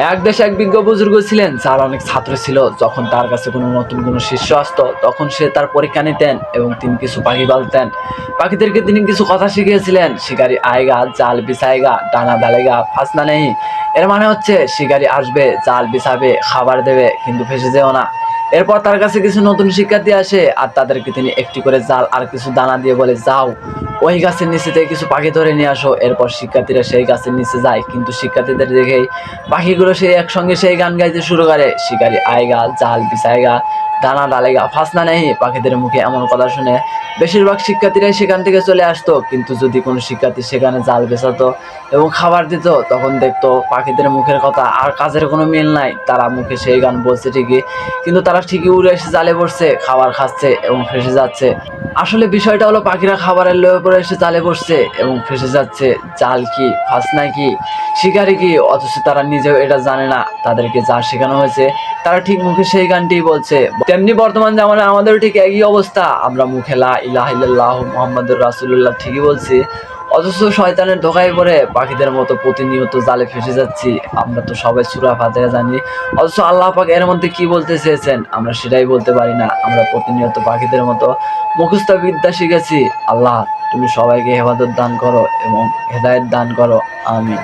এক দেশে এক বিজ্ঞ বুজুর্গ ছিলেন, যার অনেক ছাত্র ছিল। যখন তার কাছে কোনো নতুন কোনো শিষ্য আসতো, তখন সে তার পরীক্ষা নিতেন এবং তিনি কিছু পাখি পালতেন। পাখিদেরকে তিনি কিছু কথা শিখিয়েছিলেন। শিকারি আয়েগা, জাল বিছায়েগা, ডানা ডালেগা, ফাসনা নেই। এর মানে হচ্ছে শিকারি আসবে, জাল বিছাবে, খাবার দেবে, কিন্তু ফেসে যেও না। এরপর তার কাছে কিছু নতুন শিক্ষার্থী আসে, আর তাদেরকে তিনি একটি করে জাল আর কিছু দানা দিয়ে বলে, যাও ওই গাছের নিচে থেকে কিছু পাখি ধরে নিয়ে আসো। এরপর শিক্ষার্থীরা সেই গাছের নিচে যায়, কিন্তু শিক্ষার্থীদের দেখেই পাখিগুলো সেই একসঙ্গে সেই গান গাইতে শুরু করে, শিকারি আয়েগা, জাল বিছায়েগা, দানা ডালেগা, ফাসনা নেই। পাখিদের মুখে এমন কথা শুনে বেশিরভাগ শিক্ষার্থীরাই সেখান থেকে চলে আসতো। কিন্তু যদি কোনো শিক্ষার্থী সেখানে জাল বেচাতো এবং খাবার দিত, তখন দেখতো পাখিদের মুখের কথা আর কাজের কোনো মিল নাই। তারা মুখে সেই গান বলছে ঠিকই, কিন্তু তারা ঠিকই উড়ে এসে জালে পড়ছে, খাবার খাচ্ছে এবং ফেসে যাচ্ছে। আসলে বিষয়টা হলো, পাখিরা খাবারের লোভে পড়ে এসে জালে বসছে এবং ফেসে যাচ্ছে। জাল কি, ফাসনা কি, শিকারি কি, অথচ তারা নিজেও এটা জানে না। তাদেরকে যা শেখানো হয়েছে তারা ঠিক মুখে সেই গানটিই বলছে। তেমনি বর্তমান জামানায় আমাদেরও ঠিক একই অবস্থা। আমরা মুখে লা ইলাহা ইল্লাল্লাহু মুহাম্মাদুর রাসূলুল্লাহ ঠিকই বলছি, অথচ শয়তানের ধোঁকায় পড়ে পাখিদের মতো প্রতিনিয়ত জালে ফেসে যাচ্ছি। আমরা তো সবাই সূরা ফাতিহা জানি, অথচ আল্লাহ পাক এর মধ্যে কি বলতে চেয়েছেন আমরা সেটাই বলতে পারি না। আমরা প্রতিনিয়ত পাখিদের মতো মুখস্থ বিদ্যা শিখেছি। আল্লাহ, তুমি সবাইকে হেফাজত দান করো এবং হেদায়েত দান করো। আমিন।